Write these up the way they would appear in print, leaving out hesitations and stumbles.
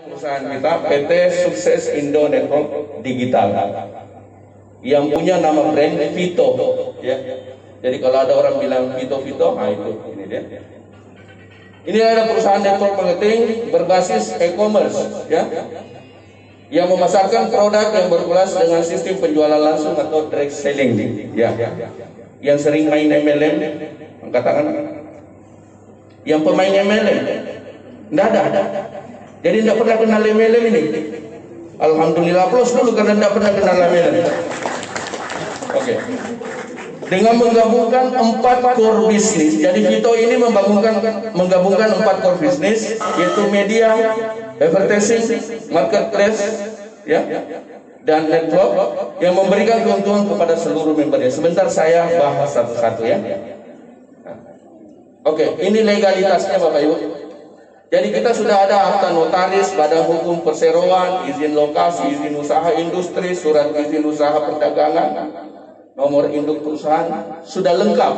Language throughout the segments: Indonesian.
Perusahaan kita PT Sukses Indo Network Digital yang punya nama brand Vito, ya. Jadi kalau ada orang bilang Vito, nah itu ini dia. Ini adalah perusahaan network marketing berbasis e-commerce, ya, yang memasarkan produk yang berkelas dengan sistem penjualan langsung atau direct selling, ya. Yang sering main MLM, angkat tangan. Yang pemain MLM, enggak ada. Jadi tidak pernah kenal MLM ini. Alhamdulillah, aplaus dulu karena tidak pernah kenal MLM. Oke. Dengan menggabungkan 4 core bisnis, jadi Vito ini menggabungkan 4 core bisnis, yaitu media, advertising, marketplace, ya, dan network yang memberikan keuntungan kepada seluruh membernya. Sebentar saya bahas satu-satu, ya. Oke, ini legalitasnya Bapak Ibu. Jadi kita sudah ada akta notaris, badan hukum perseroan, izin lokasi, izin usaha industri, surat izin usaha perdagangan, nomor induk perusahaan, sudah lengkap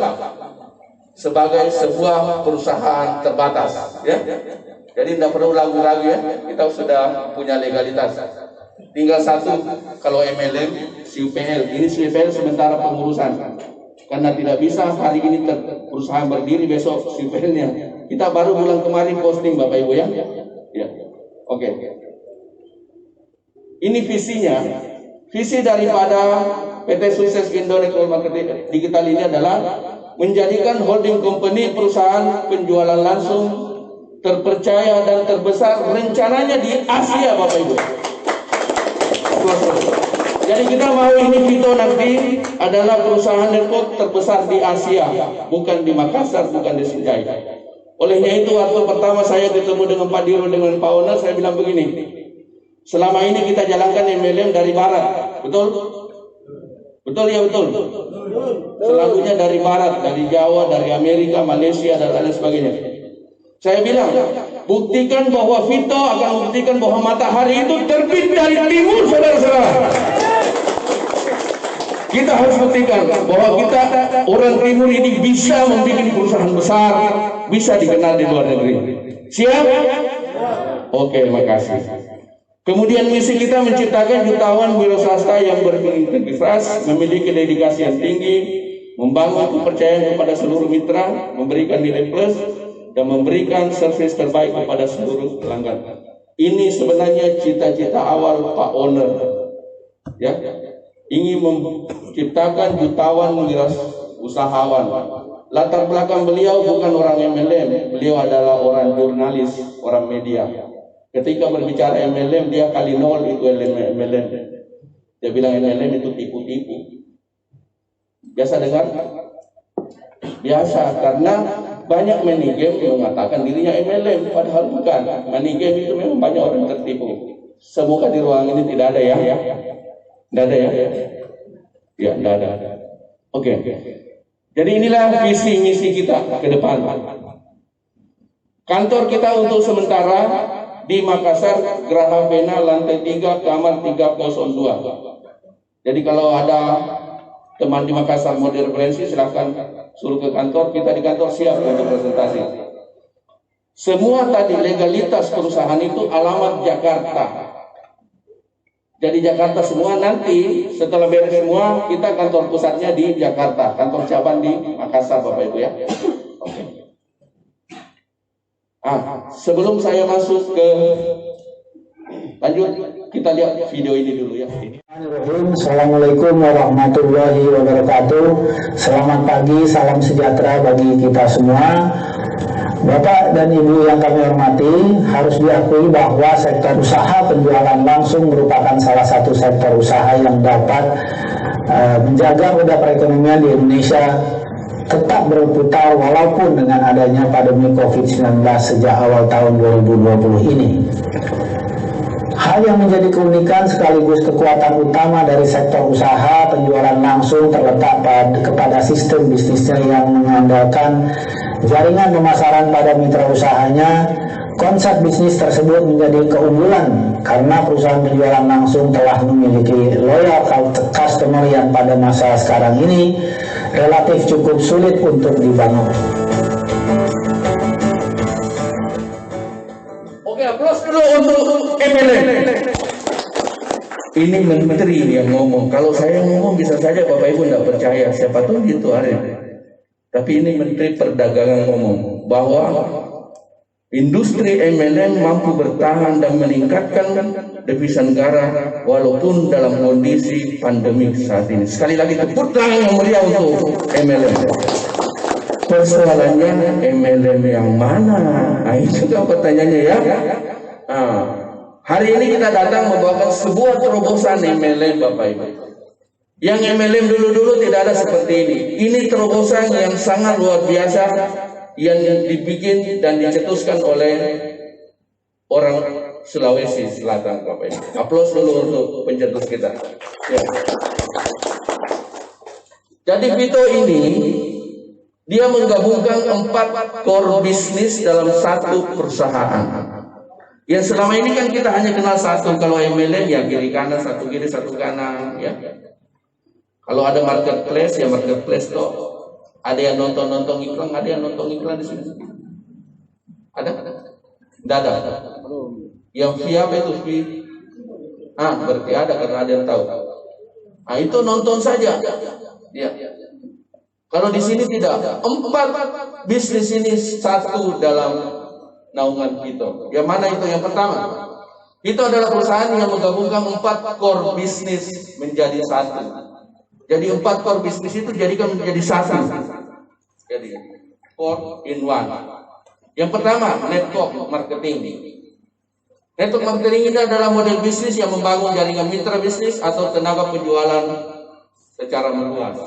sebagai sebuah perusahaan terbatas, ya. Jadi tidak perlu ragu-ragu, ya, kita sudah punya legalitas. Tinggal satu, kalau MLM, CUPL. Ini CUPL sementara pengurusan, karena tidak bisa hari ini perusahaan berdiri, besok CUPL-nya. Kita baru bulan kemarin posting Bapak Ibu, ya. Ya. Oke. Ini visinya. Visi daripada PT Sukses Indo Network Marketing Digital ini adalah menjadikan holding company perusahaan penjualan langsung terpercaya dan terbesar rencananya di Asia, Bapak Ibu. Jadi kita mau ini Vito nanti adalah perusahaan network terbesar di Asia, bukan di Makassar, bukan di Sinjai. Olehnya itu waktu pertama saya ketemu dengan Pak Diro, dengan Pak Owner, saya bilang begini, selama ini kita jalankan MLM dari Barat, betul? Betul, ya, betul. Selalunya dari Barat, dari Jawa, dari Amerika, Malaysia, dan lain sebagainya. Saya bilang, buktikan bahwa Vito akan buktikan bahwa matahari itu terbit dari timur, saudara-saudara. Kita harus buktikan bahwa kita orang timur ini bisa membuat perusahaan besar, bisa dikenal di luar negeri. Siap? Oke, makasih. Kemudian misi kita menciptakan jutawan wira swasta yang berintegritas, memiliki dedikasi yang tinggi, membangun kepercayaan kepada seluruh mitra, memberikan nilai plus, dan memberikan servis terbaik kepada seluruh pelanggan. Ini sebenarnya cita-cita awal Pak Owner, ya, ingin menciptakan jutawan wira usahawan. Latar belakang beliau bukan orang MLM, beliau adalah orang jurnalis, orang media. Ketika berbicara MLM, dia kali nol itu MLM. Dia bilang MLM itu tipu-tipu. Biasa dengar? Biasa, karena banyak money game yang mengatakan dirinya MLM, padahal bukan. Money game itu memang banyak orang tertipu. Semoga di ruang ini tidak ada, ya. Tidak ada, ya. Ya, tidak ada. Oke. Jadi inilah visi misi kita ke depan. Kantor kita untuk sementara di Makassar, Geraha Pena, lantai 3, kamar 302. Jadi kalau ada teman di Makassar mau direferensi, silahkan suruh ke kantor. Kita di kantor siap untuk presentasi. Semua tadi legalitas perusahaan itu alamat Jakarta. Jadi Jakarta semua, nanti setelah beres semua kita kantor pusatnya di Jakarta, kantor cabang di Makassar, Bapak Ibu, ya. Oke. Sebelum saya masuk ke lanjut, kita lihat video ini dulu, ya. Assalamualaikum warahmatullahi wabarakatuh. Selamat pagi, salam sejahtera bagi kita semua. Bapak dan Ibu yang kami hormati, harus diakui bahwa sektor usaha penjualan langsung merupakan salah satu sektor usaha yang dapat menjaga roda perekonomian di Indonesia tetap berputar walaupun dengan adanya pandemi COVID-19 sejak awal tahun 2020 ini. Hal yang menjadi keunikan sekaligus kekuatan utama dari sektor usaha penjualan langsung terletak kepada sistem bisnisnya yang mengandalkan jaringan pemasaran pada mitra usahanya. Konsep bisnis tersebut menjadi keunggulan karena perusahaan penjualan langsung telah memiliki loyal customer yang pada masa sekarang ini relatif cukup sulit untuk dibangun. Oke, aplaus dulu untuk MLM. Ini menteri yang ngomong. Kalau saya ngomong bisa saja Bapak Ibu tidak percaya. Siapa tahu gitu ada. Tapi ini Menteri Perdagangan ngomong bahwa industri MLM mampu bertahan dan meningkatkan devisa negara walaupun dalam kondisi pandemi saat ini. Sekali lagi tepuk tangan yang meriah untuk MLM. Persoalannya MLM yang mana? Nah, itu kan pertanyaannya ya. Hari ini kita datang membawakan sebuah terobosan MLM Bapak Ibu. Yang MLM dulu-dulu tidak ada seperti ini. Ini terobosan yang sangat luar biasa yang dibikin dan dicetuskan oleh orang Sulawesi Selatan Bapak Ibu. Aplaus dulu untuk pencetus kita. Ya. Jadi Vito ini dia menggabungkan 4 core bisnis dalam satu perusahaan. Yang selama ini kan kita hanya kenal satu. Kalau MLM ya kiri kanan, satu kiri satu kanan ya. Kalau ada marketplace ya marketplace toh. Ada yang nonton iklan, ada yang nonton iklan di sini. Ada? Tidak ada. Yang via apa itu? Berarti ada karena ada yang tahu. Itu nonton saja. Ya. Kalau di sini tidak. 4 bisnis ini satu dalam naungan Vito. Yang mana itu? Yang pertama, itu adalah perusahaan yang menggabungkan 4 core bisnis menjadi satu. Jadi 4 core bisnis itu jadikan menjadi satu. Jadi 4 in 1. Yang pertama, network marketing. Network marketing ini adalah model bisnis yang membangun jaringan mitra bisnis atau tenaga penjualan secara meluas.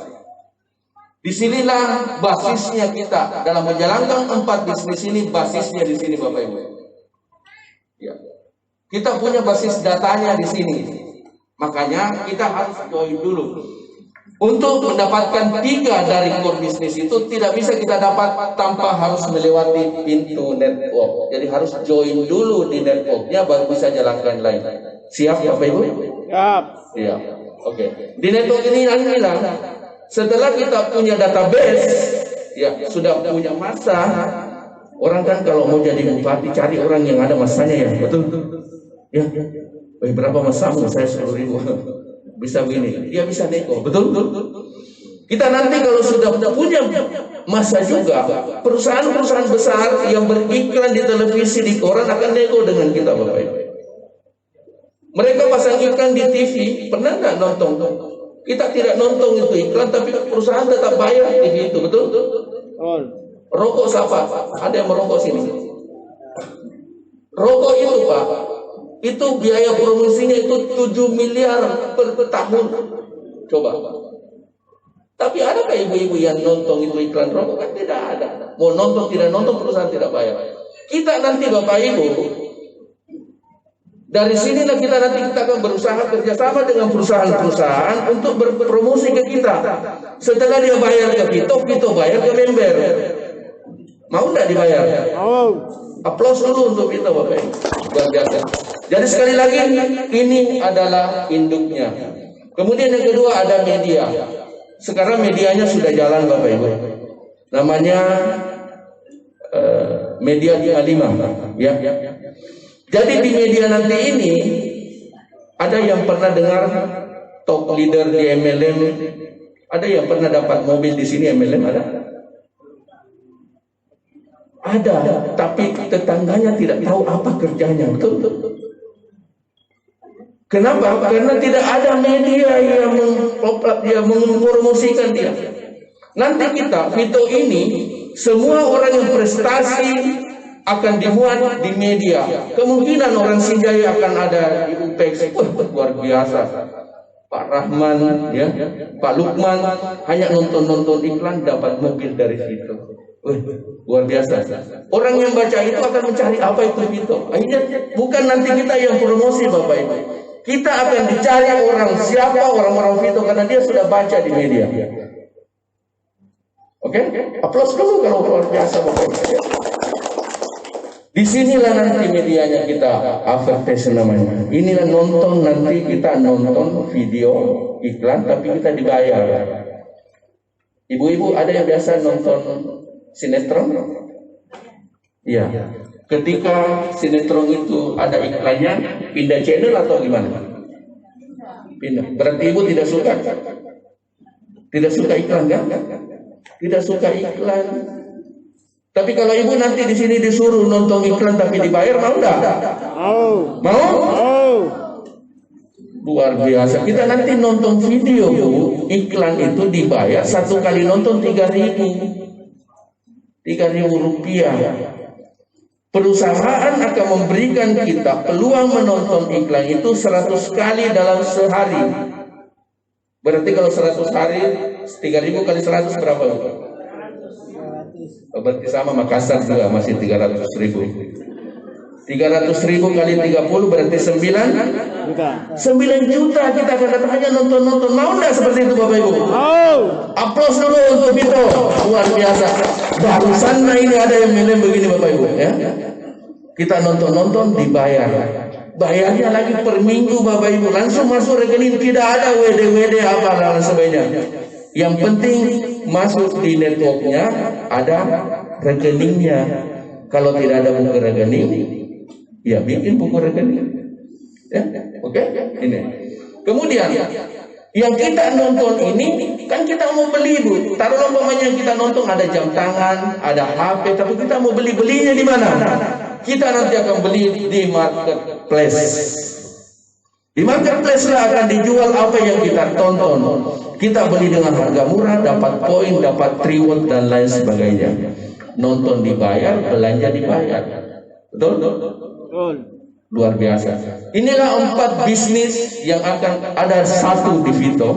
Disinilah basisnya kita dalam menjalankan 4 bisnis ini. Basisnya di sini Bapak Ibu. Ya. Kita punya basis datanya di sini. Makanya kita harus join dulu. Untuk mendapatkan 3 dari core bisnis itu tidak bisa kita dapat tanpa harus melewati pintu network. Jadi harus join dulu di networknya baru bisa jalankan lain. Siap Bapak Ibu? Siap. Siap. Oke. Di network ini inilah. Setelah kita punya database, ya sudah punya masa. Orang kan kalau mau jadi bupati cari orang yang ada masanya ya, betul? Ya, berapa masamu? Saya 10.000. Bisa begini, dia bisa nego, betul? Kita nanti kalau sudah punya masa juga, perusahaan-perusahaan besar yang beriklan di televisi, di koran akan nego dengan kita, Bapak Ibu. Mereka pasang iklan di TV, pernah nggak nonton? Kita tidak nonton itu iklan, tapi perusahaan tetap bayar TV itu, betul? Rokok siapa? Ada yang merokok sini? Rokok itu Pak, itu biaya promosinya itu 7 miliar per tahun. Coba. Tapi adakah ibu-ibu yang nonton itu iklan rokok? Kan tidak ada. Mau nonton tidak nonton perusahaan tidak bayar. Kita nanti Bapak Ibu, dari sinilah kita akan berusaha kerjasama dengan perusahaan-perusahaan untuk berpromosi ke kita. Setelah dia bayar ke Vito bayar ke member. Mau tidak dibayar? Aplaus dulu untuk Vito Bapak Ibu. Luar biasa. Jadi sekali lagi ini adalah induknya. Kemudian yang kedua ada media. Sekarang medianya sudah jalan Bapak Ibu. Namanya Media 55 ya. Jadi di media nanti ini ada yang pernah dengar top leader di MLM, ada yang pernah dapat mobil di sini MLM ada? Ada, tapi tetangganya tidak tahu apa kerjanya, betul? Kenapa? Karena tidak ada media yang mempromosikan dia. Nanti kita, Vito ini, semua orang yang prestasi akan dimuat di media. Kemungkinan orang Sinjaya akan ada di UPEX. Luar biasa. Pak Rahman, ya, Pak Lukman hanya nonton iklan dapat mobil dari situ. Luar biasa. Orang yang baca itu akan mencari apa itu Vito. Akhirnya bukan nanti kita yang promosi Bapak Ibu. Kita akan dicari orang siapa orang-orang Vito karena dia sudah baca di media. Oke? Aplaus dulu kalau luar biasa Bapak Ibu. Disinilah nanti medianya kita advertising namanya. Inilah nonton nanti kita nonton video iklan tapi kita dibayar. Ibu-ibu ada yang biasa nonton sinetron? Iya. ketika sinetron itu ada iklannya, pindah channel atau gimana? Pindah. Berarti ibu tidak suka? Tidak suka iklan kan? Tidak suka iklan. Tapi kalau ibu nanti di sini disuruh nonton iklan tapi dibayar, mau enggak? Mau? Luar biasa. Kita nanti nonton video, Bu, iklan itu dibayar, satu kali nonton 3.000 rupiah. Perusahaan akan memberikan kita peluang menonton iklan itu 100 kali dalam sehari. Berarti kalau 100 hari, 3.000 kali 100 berapa? Berarti sama Makassar juga masih 300.000. 300.000 kali 30 berarti 9 juta kita akan datang hanya nonton. Mau enggak seperti itu Bapak Ibu? Aplaus dulu untuk Vito. Luar biasa. Barusan ini ada yang milih begini Bapak Ibu ya. Kita nonton dibayar. Bayarnya lagi per minggu Bapak Ibu. Langsung masuk rekening, tidak ada WD apa dan sebagainya. Yang penting masuk di networknya ada rekeningnya. Kalau tidak ada buku rekening, ya bikin buku rekening. Ya, oke? Ini. Kemudian yang kita nonton ini kan kita mau beli Bu. Taruhlah umpamanya kita nonton ada jam tangan, ada HP, tapi kita mau belinya di mana? Kita nanti akan beli di marketplace. Di marketplace lah akan dijual apa yang kita tonton. Kita beli dengan harga murah, dapat poin, dapat reward dan lain sebagainya. Nonton dibayar, belanja dibayar. Betul? Betul. Luar biasa. Inilah 4 bisnis yang akan ada satu di Vito,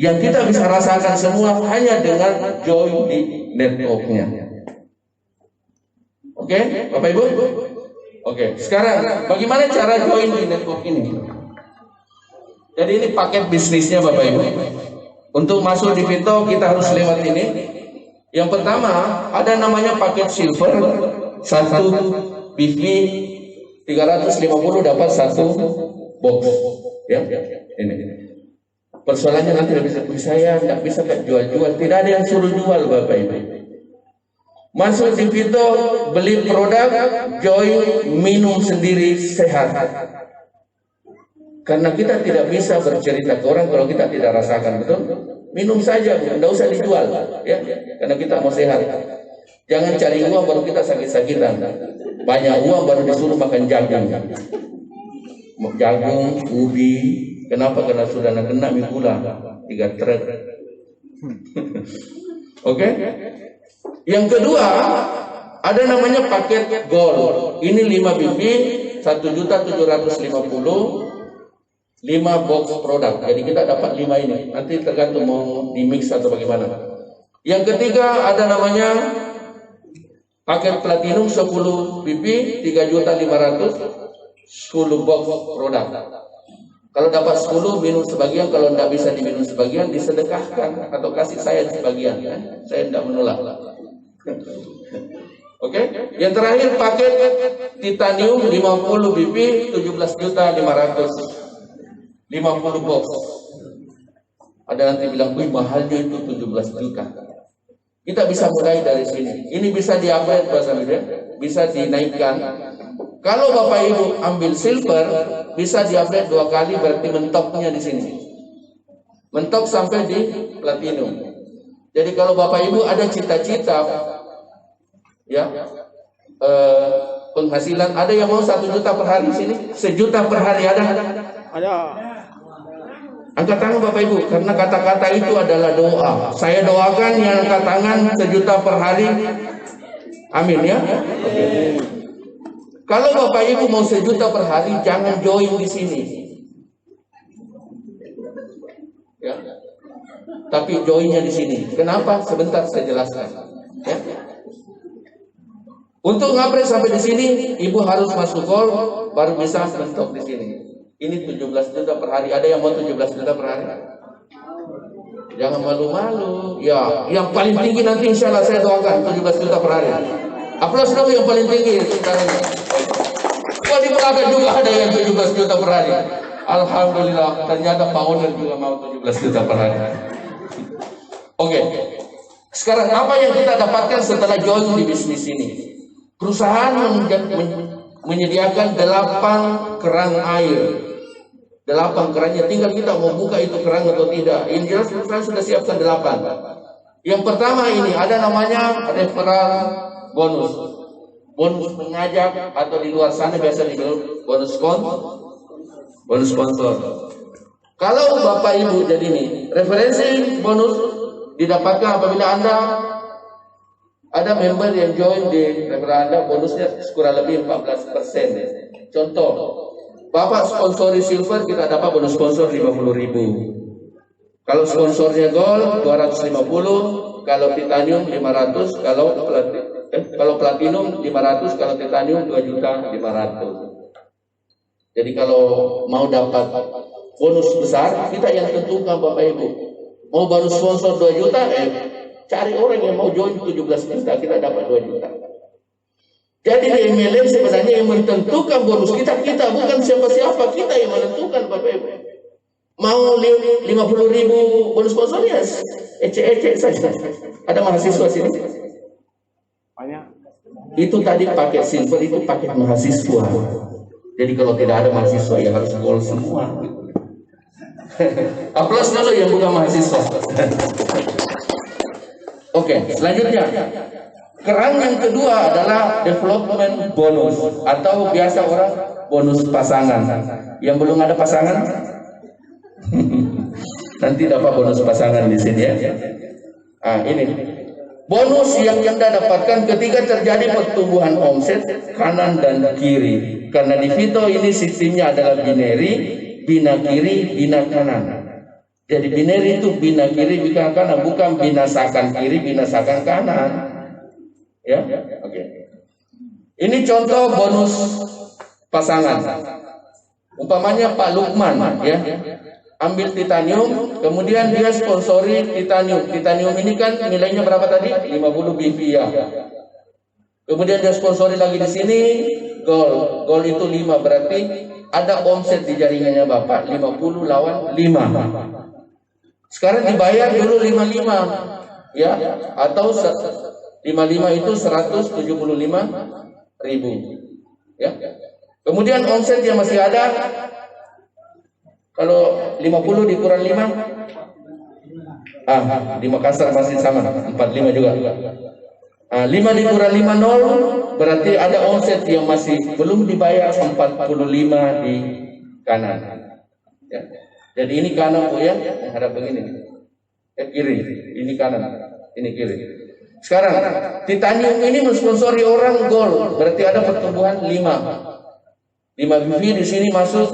yang kita bisa rasakan semua hanya dengan join di networknya. Oke, Bapak Ibu? Oke, sekarang bagaimana cara join di network ini? Jadi ini paket bisnisnya Bapak Ibu. Untuk masuk di Vito kita harus lewat ini. Yang pertama ada namanya paket silver, 1 BV 350 dapat 1 box. Ya, ini. Persoalannya nanti saya nggak bisa jual-jual, tidak ada yang suruh jual Bapak Ibu. Masuk di Vito, beli produk, join, minum sendiri, sehat. Karena kita tidak bisa bercerita ke orang kalau kita tidak rasakan, betul? Minum saja, tidak usah dijual, ya. Karena kita mau sehat. Jangan cari uang baru kita sakit-sakitan. Banyak uang baru disuruh makan jagung. Jagung, ubi. Kenapa? Karena sudah kena mie gula 3 truk. Oke? Yang kedua, ada namanya paket gold. Ini 5 BB, 1.750.000, 5 box produk. Jadi kita dapat 5 ini. Nanti tergantung mau di mix atau bagaimana. Yang ketiga ada namanya paket platinum 10 BB, 3.500.000, 10 box produk. Kalau dapat 10 minum sebagian, kalau tidak bisa diminum sebagian disedekahkan atau kasih saya sebagian. Ya? Saya tidak menolak. Oke, yang terakhir paket titanium 50 BB 17.500.000, 50 box. Ada nanti bilang, wih mahalnya itu 17 juta. Kita bisa mulai dari sini. Ini bisa di-upgrade Pak Samida, bisa dinaikkan. Kalau Bapak Ibu ambil silver, bisa di-upgrade 2 kali, berarti mentoknya di sini. Mentok sampai di platinum. Jadi kalau Bapak Ibu ada cita-cita, ya, penghasilan, ada yang mau 1 juta per hari sini, 1 juta per hari ada? Ada. Angkat tangan Bapak Ibu, karena kata-kata itu adalah doa. Saya doakan yang angkat tangan 1 juta per hari. Amin ya. Okay. Kalau Bapak Ibu mau 1 juta per hari, jangan join di sini. Ya. Tapi joinnya di sini. Kenapa? Sebentar saya jelaskan. Ya. Untuk ngapres sampai di sini, Ibu harus masuk call baru bisa mentok di sini. Ini 17 juta per hari. Ada yang mau 17 juta per hari? Jangan malu-malu. Ya, yang paling tinggi nanti insya Allah saya doakan 17 juta per hari. Aplaus dulu yang paling tinggi. Wah, di belakang juga ada yang 17 juta per hari. Alhamdulillah, ternyata Pak Owner juga mau 17 juta per hari. Oke. Sekarang apa yang kita dapatkan setelah join di bisnis ini? Perusahaan menyediakan 8 keran air. 8 kerannya, tinggal kita mau buka itu keran atau tidak. Yang jelas perusahaan sudah siapkan 8. Yang pertama ini ada namanya referral bonus. Bonus mengajak atau di luar sana biasa dibilang bonus sponsor. Kalau Bapak Ibu jadi ini, referensi bonus didapatkan apabila Anda ada member yang join di referral Anda, bonusnya kurang lebih 14%. Contoh, Bapak sponsori silver, kita dapat bonus sponsor 50.000. Kalau sponsornya gold 250, kalau titanium 500, kalau platinum 500, kalau titanium 2.500.000. Jadi kalau mau dapat bonus besar, kita yang tentukan Bapak Ibu. Mau bonus sponsor 2 juta, cari orang yang mau join 17 juta, kita dapat 2 juta. Jadi di MLM sebenarnya yang menentukan bonus kita bukan siapa-siapa, kita yang menentukan Bapak Ibu. Mau 50.000 bonus sponsornya, ecek-ecek saja. Ada mahasiswa sini? Itu tadi paket silver, itu paket mahasiswa. Jadi kalau tidak ada mahasiswa ya harus gold semua. Aplaus dulu yang bukan mahasiswa. Oke, selanjutnya. Keran yang kedua adalah development bonus atau biasa orang bonus pasangan. Yang belum ada pasangan nanti dapat bonus pasangan di sini ya. Ini bonus yang Anda dapatkan ketika terjadi pertumbuhan omset kanan dan kiri. Karena di Vito ini sistemnya adalah binary, bina kiri, bina kanan. Jadi binary itu bina kiri, bina kanan, bukan binasakan kiri, binasakan kanan. Ya, oke. Ini contoh bonus pasangan. Umpamanya Pak Lukman, ya, ambil titanium, kemudian dia sponsori titanium. Titanium ini kan nilainya berapa tadi? 50 BV ya. Kemudian dia sponsori lagi di sini gold. Gold itu 5, berarti ada omset di jaringannya Bapak 50 lawan 5. Sekarang dibayar dulu 55, ya, atau 55 itu 175.000, ya. Kemudian omset yang masih ada, kalau 50 dikurang 5, di Makassar masih sama, 45 juga. 5 dikurang 5 0, berarti ada omset yang masih belum dibayar 45 di kanan. Ya. Jadi ini kanan Bu ya, menghadap begini. Kiri, ini kanan, ini kiri. Sekarang titanium ini mensponsori orang gold, berarti ada pertumbuhan 5 BV di sini masuk,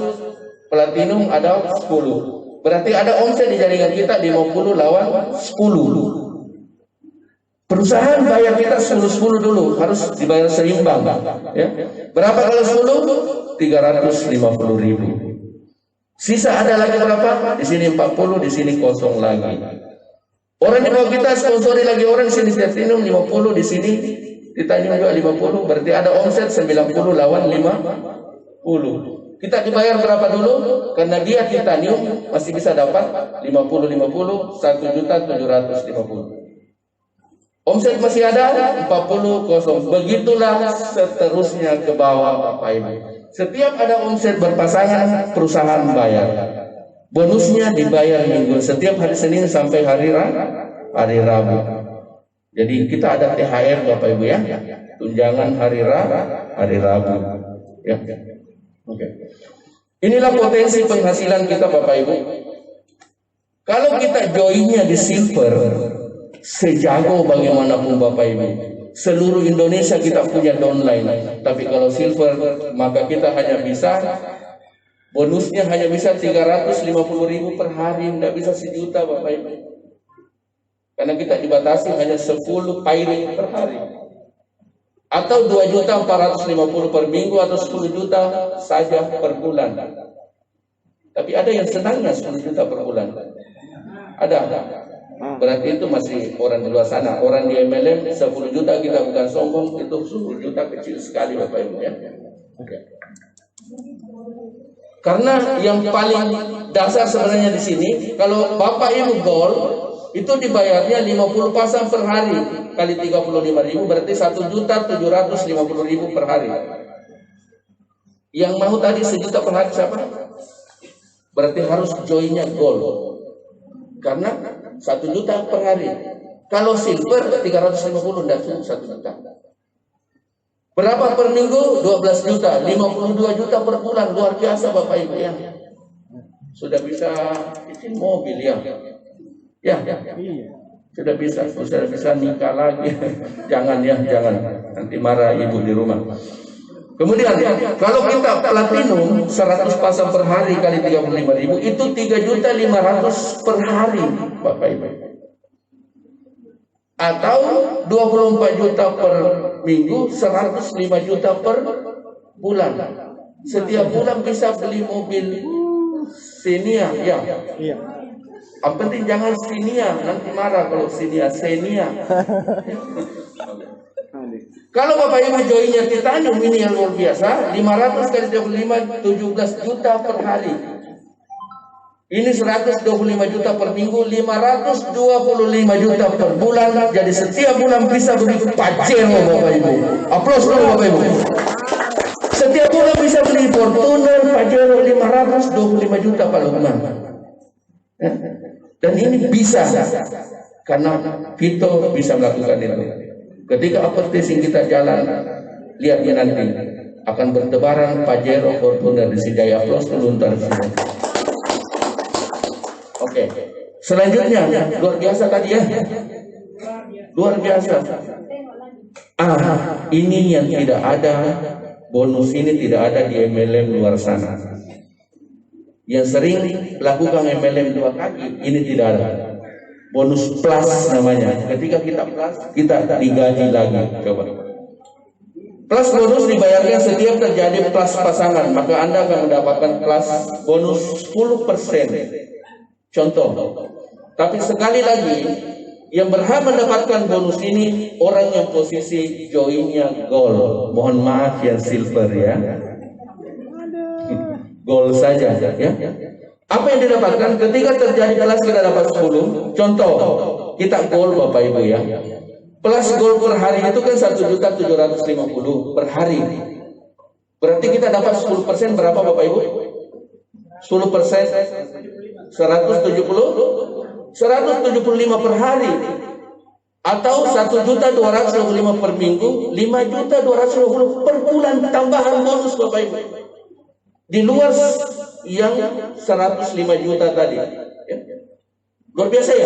platinum ada 10. Berarti ada omset di jaringan kita 50 lawan 10. Perusahaan bayar kita 10 dulu, harus dibayar seimbang, ya. Berapa kalau 10? 350.000. Sisa ada lagi berapa? Di sini 40, di sini kosong lagi. Orang di bawah kita sponsori lagi orang, di sini platinum 50, di sini titanium juga 50, berarti ada omset 90 lawan 50. Kita dibayar berapa dulu? Karena dia titanium masih bisa dapat 50, 1.750.000. Omset masih ada 40 kosong. Begitulah seterusnya ke bawah Bapak Ibu. Setiap ada omset berpasangan, perusahaan bayar. Bonusnya dibayar minggu, setiap hari Senin sampai hari Rabu. Jadi kita ada THR Bapak Ibu ya, tunjangan hari Rabu. Ya. Oke. Inilah potensi penghasilan kita Bapak Ibu. Kalau kita joinnya di silver, sejago bagaimanapun Bapak Ibu, seluruh Indonesia kita punya downline. Tapi kalau silver, maka kita hanya bisa, bonusnya hanya bisa 350.000 per hari, tidak bisa 1 juta Bapak Ibu. Karena kita dibatasi hanya 10 pairing per hari. Atau 2.450.000 per minggu, atau 10 juta saja per bulan. Tapi ada yang senangnya 10 juta per bulan. Ada. Berarti itu masih orang di luar sana. Orang di MLM 10 juta, kita bukan sombong, itu 10 juta kecil sekali Bapak Ibu ya. Oke. Karena yang paling dasar sebenarnya di sini, kalau Bapak Ibu gold, itu dibayarnya 50 pasang per hari kali 35.000 berarti 1.750.000 per hari. Yang mau tadi 1 juta per hari siapa? Berarti harus joinnya gold karena 1 juta per hari. Kalau silver 350 dan 1 juta. Berapa per minggu? 12 juta, 52 juta per bulan. Luar biasa Bapak Ibu ya. Sudah bisa izin mobil ya. Ya, sudah bisa nikah lagi. Jangan ya, jangan. Nanti marah ibu di rumah. Kemudian kalau kita platinum 100 pasang per hari kali 35.000 itu 3.500.000 per hari Bapak Ibu. Atau 24 juta per minggu, 105 juta per bulan. Setiap bulan bisa beli mobil Xenia ya. Iya. Yang penting jangan Xenia, nanti marah kalau Xenia. Kalau Bapak Ibu joinnya titanium ini yang luar biasa, 500 kali 25 17 juta per hari. Ini 125 juta per minggu, 525 juta per bulan. Jadi setiap bulan bisa beli Pajero Bapak Ibu. Aplaus dulu Bapak Ibu. Setiap bulan bisa beli Fortuner, Pajero 525 juta Pak Lukman. Dan ini bisa karena Vito bisa melakukan itu. Ketika advertising kita jalan, lihatnya nanti akan bertebaran Pajero, Fortuner di Sijaya. Aplaus dulu ntar. Oke. Selanjutnya luar biasa tadi ya. Luar biasa. Ini yang tidak ada, bonus ini tidak ada di MLM luar sana. Yang sering lakukan MLM 2 kaki ini tidak ada. Bonus plus namanya. Ketika kita plus, kita digaji lagi. Coba. Plus bonus dibayarkan setiap terjadi plus pasangan, maka Anda akan mendapatkan plus bonus 10%. Contoh. Tapi sekali lagi, yang berhak mendapatkan bonus ini orang yang posisi joinnya gold. Mohon maaf yang silver ya. Gold saja ya. Apa yang didapatkan ketika terjadi kelas kita dapat 10? Contoh, kita gold Bapak Ibu ya. Plus gold per hari itu kan 1.750.000 per hari. Berarti kita dapat 10% berapa Bapak Ibu? 10% 175 per hari. Atau 1.225 per minggu, 5.250 per bulan tambahan bonus Bapak Ibu. Di luar yang 105 juta tadi ya. Luar biasa ya.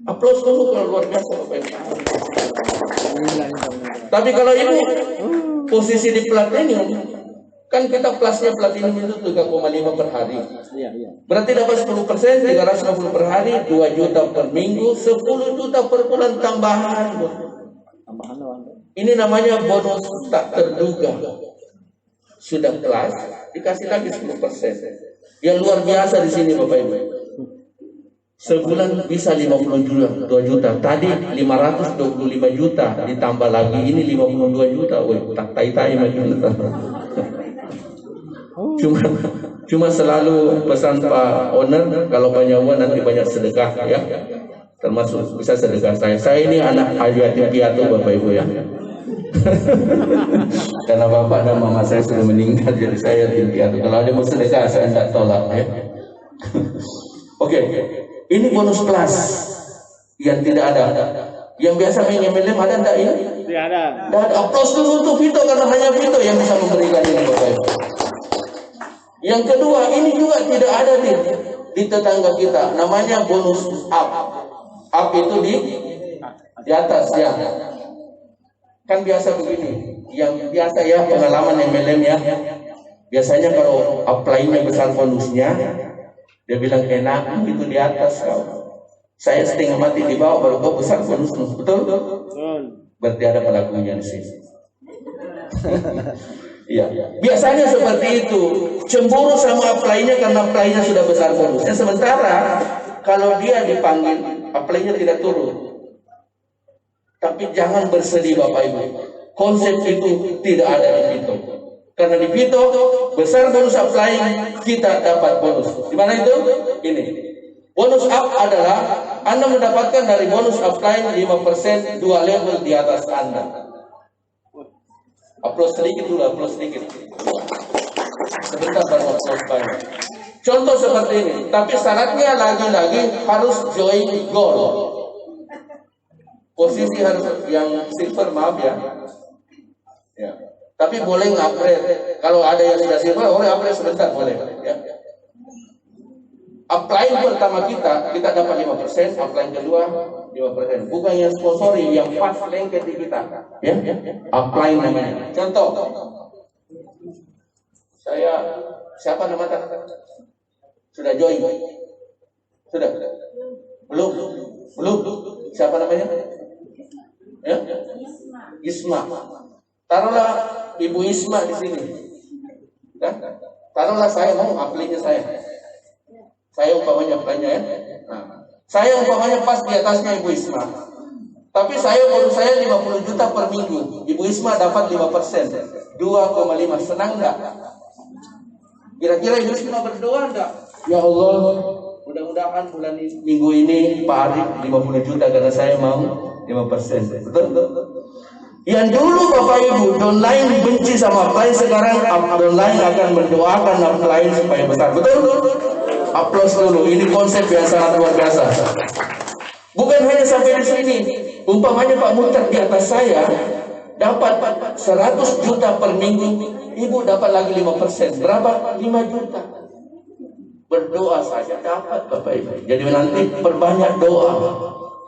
Aplaus dulu kalau luar biasa Bapak Ibu. Tapi kalau Ibu posisi di platinum, kan kita plusnya platinum itu 3,5 per hari. Berarti dapat 10%, 350 per hari, 2 juta per minggu, 10 juta per bulan tambahan. Ini namanya bonus tak terduga. Sudah plus, dikasih lagi 10%. Yang luar biasa di sini Bapak Ibu. Sebulan bisa 52 juta. Tadi 525 juta ditambah lagi ini 52 juta. Woi, tak tai-tai macam. Cuma selalu pesan Pak Owner kalau banyak uang nanti banyak sedekah ya. Termasuk bisa sedekah saya. Saya ini anak yatim piatu Bapak Ibu ya. Karena bapak dan mama saya sudah meninggal, jadi saya yatim piatu. Kalau ada mau sedekah saya tidak tolak ya. Oke, ini bonus plus yang tidak ada. Yang biasa main MLM ada enggak ini? Tidak ada. Tidak ada. Aplaus dulu untuk Vito karena hanya Vito yang bisa memberikan ini Bapak Ibu. Yang kedua, ini juga tidak ada di tetangga kita. Namanya bonus up. Up itu di atas ya. Kan biasa begini. Yang biasa ya pengalaman MLM ya. Biasanya kalau apply-nya besar bonusnya, dia bilang enak itu di atas kau. Saya setengah mati di bawah baru kau besar bonusnya. Betul? Berarti ada pelakunya di sini. Iya, biasanya seperti itu. Cemburu sama apply-nya karena apply-nya sudah besar bonusnya. Sementara kalau dia dipanggil, apply-nya tidak turun. Tapi jangan bersedih Bapak Ibu. Konsep itu tidak ada di Vito. Karena di Vito besar bonus apply kita dapat bonus. Di mana itu? Ini. Bonus up adalah Anda mendapatkan dari bonus upline 5% 2 level di atas Anda. Upload sedikit dulu, upload sedikit. Sebentar baru upload banyak. Contoh seperti ini, tapi syaratnya lagi-lagi harus join gold. Posisi harus yang silver, maaf ya. Ya. Tapi boleh upgrade. Kalau ada yang sudah silver, boleh upgrade sebentar, boleh. Ya. Upline pertama kita dapat 5%, upline kedua 5%. Bukan yang sponsori, yang pas lengket di kita. Ya, upline namanya. Contoh, siapa nama tak? Sudah join? Sudah? Belum? Siapa namanya? Ya? Isma. Taruhlah Ibu Isma di sini. Ya? Taruhlah saya mau upline-nya saya umpamanya ya. Nah, saya umpamanya pas di atasnya Ibu Isma. Tapi bonus saya 50 juta per minggu. Ibu Isma dapat 5%. 2,5. Senang enggak? Kira-kira Ibu Isma berdoa enggak? Ya Allah, mudah-mudahan bulan minggu ini Pak Arif 50 juta karena saya mau 5%. Betul? Yang dulu Bapak Ibu downline benci sama upline, sekarang downline akan mendoakan upline supaya besar. Betul? Aplaus dulu, ini konsep yang sangat luar biasa. Bukan hanya sampai di sini. Umpamanya Pak Muhtar di atas saya dapat 100 juta per minggu, Ibu dapat lagi 5%. Berapa? 5 juta. Berdoa saja dapat Bapak Ibu. Jadi nanti perbanyak doa.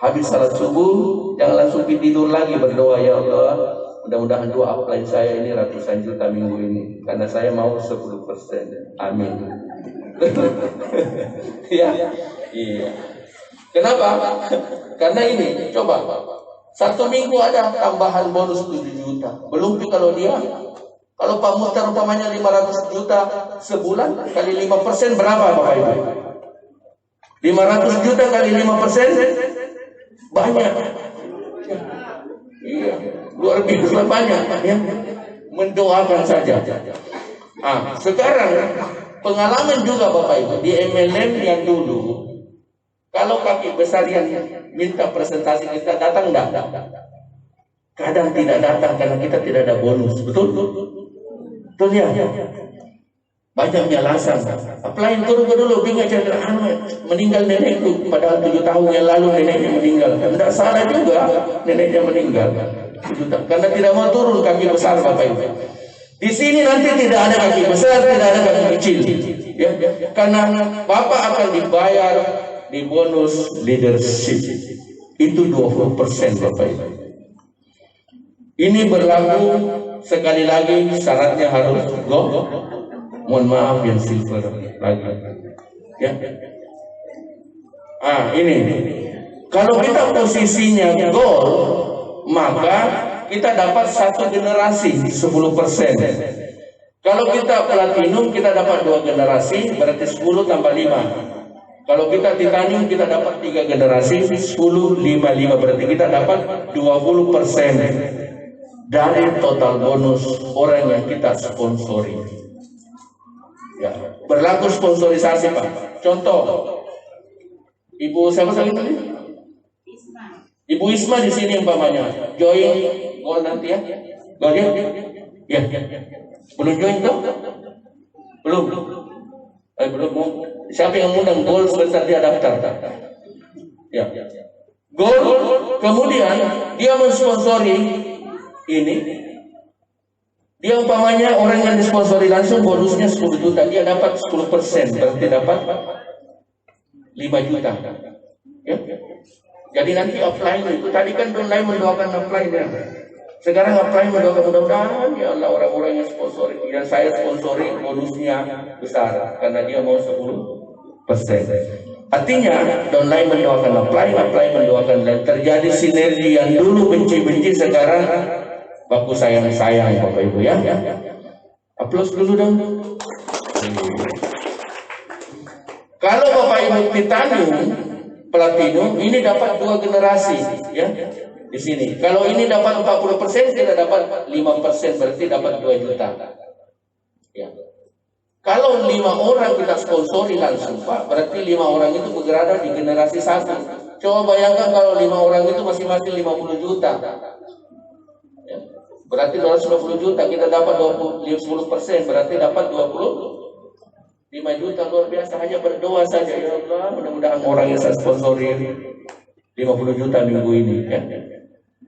Habis salat subuh, jangan langsung tidur lagi, berdoa, ya Allah, mudah-mudahan doa upline saya ini ratusan juta minggu ini, karena saya mau 10%. Amin. Ya, iya. Kenapa? Karena ini, coba, satu minggu ada tambahan bonus 7 juta. Belum kalau Pak Muhtar umpamanya 500 juta sebulan kali 5% berapa Bapak Ibu? 500 juta kali 5% banyak. Iya, luar biasa banyak ya. Mendoakan saja. Sekarang pengalaman juga Bapak Ibu di MLM yang dulu, kalau kaki besar yang minta presentasi kita datang enggak? Kadang tidak datang karena kita tidak ada bonus. Betul ya? Banyaknya alasan. Apply turun dulu, bingung cedera meninggal nenekku, padahal 7 tahun yang lalu neneknya meninggal. Tidak salah juga neneknya meninggal. Karena tidak mau turun kaki besar Bapak Ibu. Di sini nanti tidak ada kaki besar, tidak ada kaki kecil. Ya, karena Bapak akan dibayar di bonus leadership. Itu 20% Bapak Ibu. Ini berlaku sekali lagi, syaratnya harus gold. Mohon maaf yang silver lagi. Ya. Ini. Kalau kita posisinya gold, maka kita dapat satu generasi 10%. Kalau kita platinum, kita dapat 2 generasi, berarti 10 tambah 5. Kalau kita titanium, kita dapat 3 generasi, 10, 5, 5. Berarti kita dapat 20% dari total bonus orang yang kita sponsori. Ya, berlaku sponsorisasi Pak. Contoh, Ibu siapa tadi? Ibu Isma di sini umpamanya join gold nanti ya. Gold ya? Ya. Belum join tuh? Belum. Belum. Siapa yang undang gold sebentar dia daftar. Ya. Gold kemudian dia mensponsori ini. Dia umpamanya orang yang disponsori langsung bonusnya 10 juta, dia dapat 10%, berarti dapat 5 juta. Ya. Jadi nanti offline itu tadi kan online mendoakan offline ya. Sekarang offline mendoakan mudah-mudahan ya Allah orang-orang yang sponsori dan saya sponsori bonusnya besar karena dia mau 10%. Artinya online mendoakan offline mendoakan, dan terjadi sinergi yang dulu benci-benci sekarang baku sayang-sayang Bapak Ibu ya. Aplaus dulu dong. Kalau Bapak Ibu titanium, platinum, ini dapat 2 generasi ya. Di sini. Kalau ini dapat 40%, kita dapat 5%, berarti dapat 2 juta. Ya. Kalau 5 orang kita sponsori langsung Pak, berarti 5 orang itu berada di generasi 1. Coba bayangkan kalau 5 orang itu masing-masing 50 juta. Ya. Berarti 250 juta, kita dapat 10%, berarti dapat 25 juta. Luar biasa, hanya berdoa saja. Ya Allah, mudah-mudahan orang yang saya sponsori 50 juta minggu ini. Ya.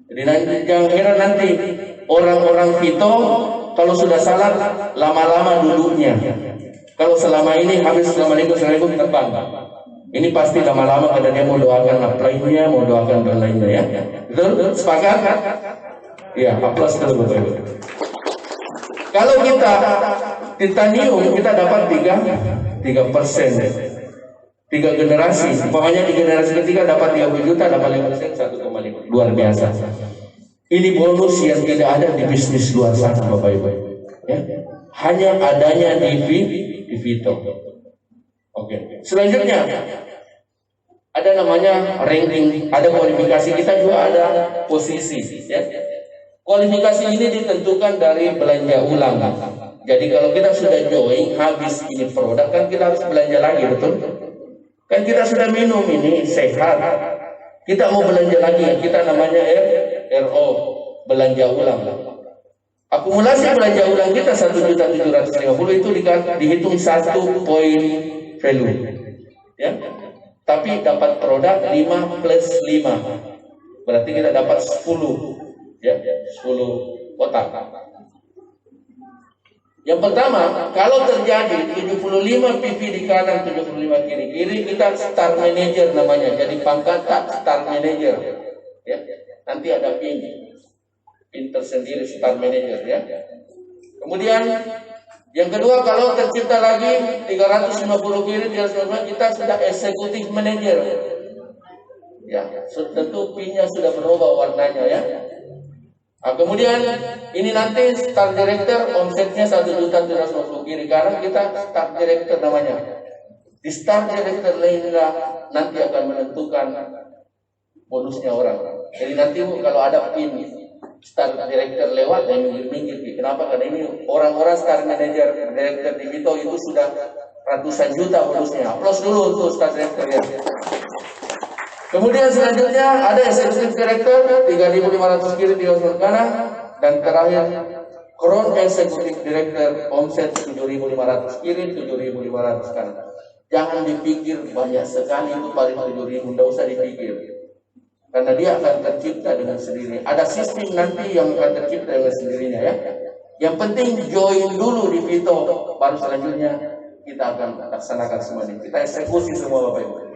Jadi nanti, jangan kira nanti orang-orang Vito kalau sudah salah lama-lama duduknya. Kalau selama ini habis Assalamualaikum terbang. Ini pasti lama-lama karena dia mau doakan upline-nya, mau doakan dan lainnya ya. Betul? Sepakat? Ya, aplaus dulu Bapak Ibu. Kalau kita titanium kita dapat 3%. 3 generasi. Umpamanya di generasi ketiga dapat 30 juta, dapat 5%, 1,5. Luar biasa. Ini bonus yang tidak ada di bisnis luar sana Bapak Ibu. Ya. Hanya adanya di Vito. Oke. Selanjutnya ada namanya ranking, ada kualifikasi, kita juga ada posisi. Ya. Kualifikasi ini ditentukan dari belanja ulang. Jadi kalau kita sudah join habis ini produk kan kita harus belanja lagi, betul? Kan kita sudah minum ini sehat. Kita mau belanja lagi, kita namanya RO, belanja ulang. Akumulasi belanja ulang kita 1.750.000 itu dihitung 1 poin value. Ya. Tapi dapat produk 5 plus 5. Berarti kita dapat 10. Ya, 10 kotak. Yang pertama, kalau terjadi 75 PV di kanan, 75 kiri, kita star manager namanya. Jadi pangkat star manager. Ya. Nanti ada pin tersendiri star manager ya. Kemudian yang kedua, kalau tercipta lagi 350 kiri, 350 kita sudah eksekutif manager. Ya, tentu pinnya sudah berubah warnanya ya. Nah, kemudian ini nanti star director omsetnya 1.750 kiri kanan, kita star director namanya. Di star director lainnya nanti akan menentukan bonusnya orang. Jadi nanti kalau ada pin star director lewat dan minggir. Kenapa? Karena ini orang-orang star manager director di Vito itu sudah ratusan juta bonusnya. Aplaus dulu untuk star director ya. Kemudian selanjutnya ada executive director 3.500 kiri 300 kanan, dan terakhir crown executive director omset 7.500 kiri 7.500 kanan. Jangan dipikir banyak sekali itu paling 7.000, tidak usah dipikir. Karena dia akan tercipta dengan sendirinya. Ada sistem nanti yang akan tercipta dengan sendirinya ya. Yang penting join dulu di Vito, baru selanjutnya kita akan laksanakan semua ini. Kita eksekusi semua Bapak Ibu.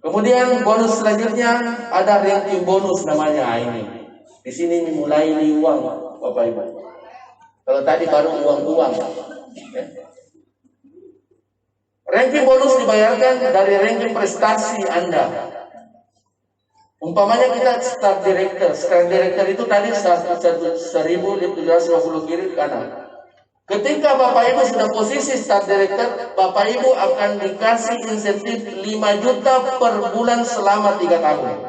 Kemudian bonus selanjutnya ada ranking bonus namanya ini. Di sini mulai ini uang Bapak Ibu. Kalau tadi baru uang-uang. Ya. Ranking bonus dibayarkan dari ranking prestasi Anda. Umpamanya kita star director itu tadi 1.750 kiri kanan. Ketika Bapak Ibu sudah posisi star director, Bapak Ibu akan dikasih insentif 5 juta per bulan selama 3 tahun.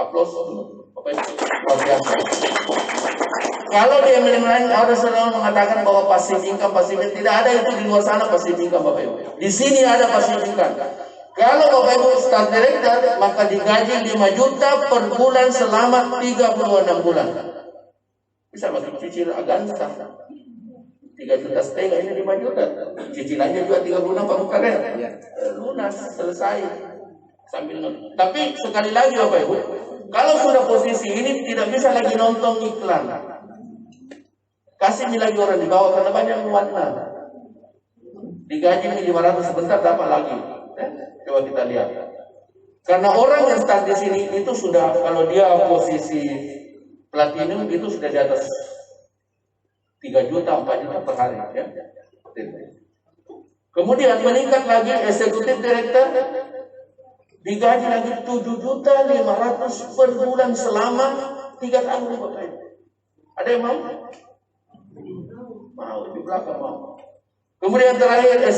Aplaus dulu, Bapak Ibu. Luar biasa. Kalau di MLM ada selalu mengatakan bahwa passive income, tidak ada itu di luar sana passive income Bapak Ibu. Di sini ada passive income. Kalau Bapak Ibu star director, maka digaji 5 juta per bulan selama 36 bulan. Bisa bagi cicil agak besar. 3,5 juta ini 5 juta. Cicilannya juga 36 Pak Mukarem. Lunas, selesai. Sambil nonton. Tapi sekali lagi Bapak Ibu, kalau sudah posisi ini tidak bisa lagi nonton iklan. Kasih lagi orang di bawah karena banyak warna. Digaji 500 sebentar dapat lagi. Coba kita lihat. Karena orang yang start di sini itu sudah, kalau dia posisi platinum itu sudah di atas 3 juta, 4 juta per hari ya. Kemudian meningkat lagi eksekutif director digaji lagi 7.500.000 per bulan selama 3 tahun Bapak Ibu. Ada yang mau? Mau di belakang mau. Kemudian terakhir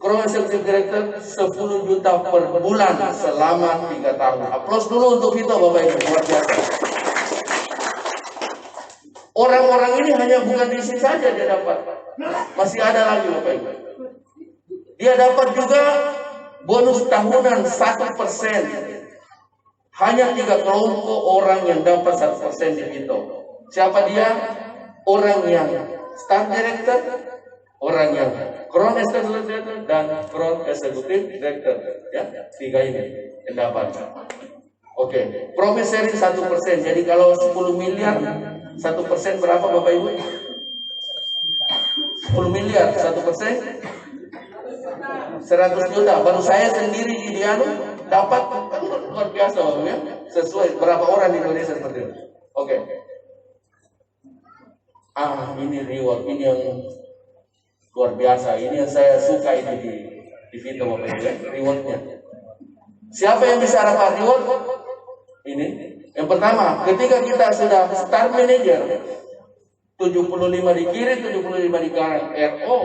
crown executive director 10 juta per bulan selama 3 tahun. Aplaus dulu untuk Vito Bapak Ibu, luar biasa. Orang-orang ini hanya bukan di sini saja dia dapat. Masih ada lagi Bapak Ibu. Dia dapat juga bonus tahunan 1%. Hanya 3 kelompok orang yang dapat 1% di Vito. Siapa dia? Orang yang staff director, orang yang crown executive director, dan crown executive director. Ya, 3 ini yang dapat. Oke, profit sharing 1%. Jadi kalau 10 miliar, 1% berapa Bapak Ibu? 10 miliar, 1%? 100 juta. Baru saya sendiri di Dianu dapat, kan luar biasa Bapak ya. Sesuai berapa orang di Indonesia seperti itu. Oke. Ini reward, ini yang luar biasa. Ini yang saya suka ini di Vito Bapak Ibu ya, rewardnya. Siapa yang bisa dapat reward? Ini. Yang pertama, ketika kita sudah star manager, 75 di kiri, 75 di kanan RO,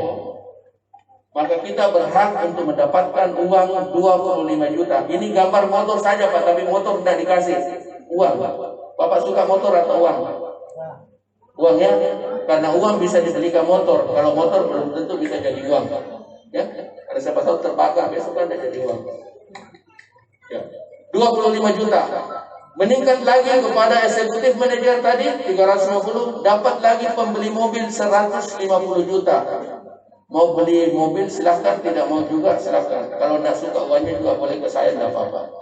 maka kita berhak untuk mendapatkan uang 25 juta. Ini gambar motor saja Pak, tapi motor tidak dikasih uang. Bapak suka motor atau uang? Uang ya, karena uang bisa dibelikan motor. Kalau motor belum tentu bisa jadi uang. Ya, karena siapa tahu terbakar besok kan tidak jadi uang. Ya, 25 juta. Meningkat lagi kepada eksekutif manajer tadi 350, dapat lagi pembeli mobil 150 juta. Mau beli mobil silahkan, tidak mau juga silahkan. Kalau tidak suka uangnya juga boleh ke saya, tidak apa-apa.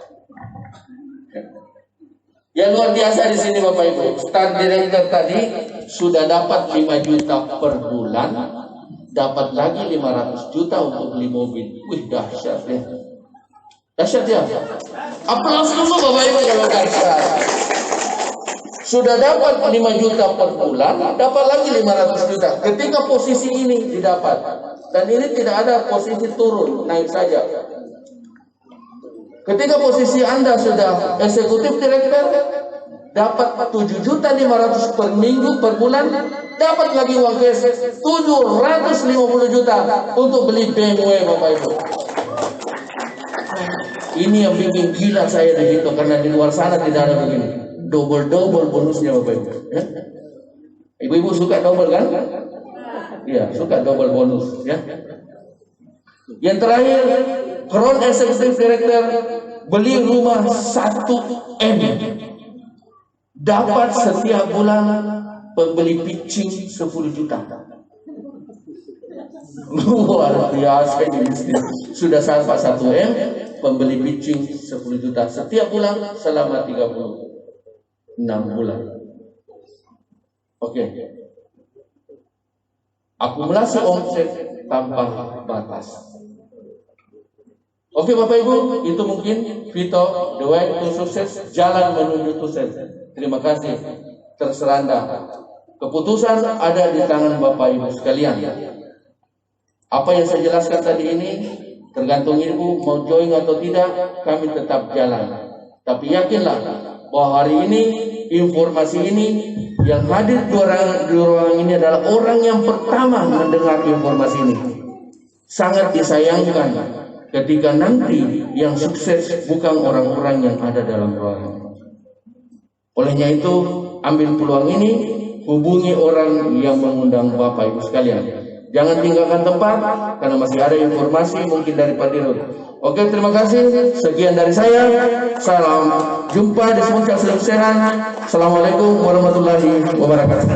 Yang luar biasa di sini Bapak Ibu, star director tadi sudah dapat 5 juta per bulan, dapat lagi 500 juta untuk beli mobil. Wih, dahsyat ya. Dahsyat ya. Aplaus dulu Bapak Ibu kalau dahsyat. Sudah dapat 5 juta per bulan, dapat lagi 500 juta. Ketika posisi ini didapat, dan ini tidak ada posisi turun, naik saja. Ketika posisi Anda sudah eksekutif direktur, dapat 7.500.000 per minggu per bulan, dapat lagi uang cash 750 juta untuk beli BMW Bapak Ibu. Ini yang bikin gila saya di situ, karena di luar sana tidak ada begini. Double bonusnya Bapak Ibu. Ya? Ibu-ibu suka double kan? Iya, suka double bonus. Ya. Yang terakhir, Crown Executive Director beli rumah 1M. Dapat setiap bulan pembeli pitching 10 juta. Luar biasa ini. Sudah sampai 1M, pembeli pitching 10 juta setiap bulan selama 36 bulan. Oke. Akumulasi omset tanpa batas. Oke Bapak Ibu, itu mungkin Vito, the way to success, jalan menuju sukses. Terima kasih. Terserah Anda. Keputusan ada di tangan Bapak Ibu sekalian. Apa yang saya jelaskan tadi ini tergantung Ibu mau join atau tidak, kami tetap jalan. Tapi yakinlah bahwa hari ini informasi ini yang hadir di ruangan ini adalah orang yang pertama mendengar informasi ini. Sangat disayangkan ketika nanti yang sukses bukan orang-orang yang ada dalam ruangan. Olehnya itu, ambil peluang ini, hubungi orang yang mengundang Bapak Ibu sekalian. Jangan tinggalkan tempat, karena masih ada informasi mungkin dari Pak Dirut. Oke, terima kasih. Sekian dari saya. Salam jumpa di Semoga Selalu Sehat. Assalamualaikum warahmatullahi wabarakatuh.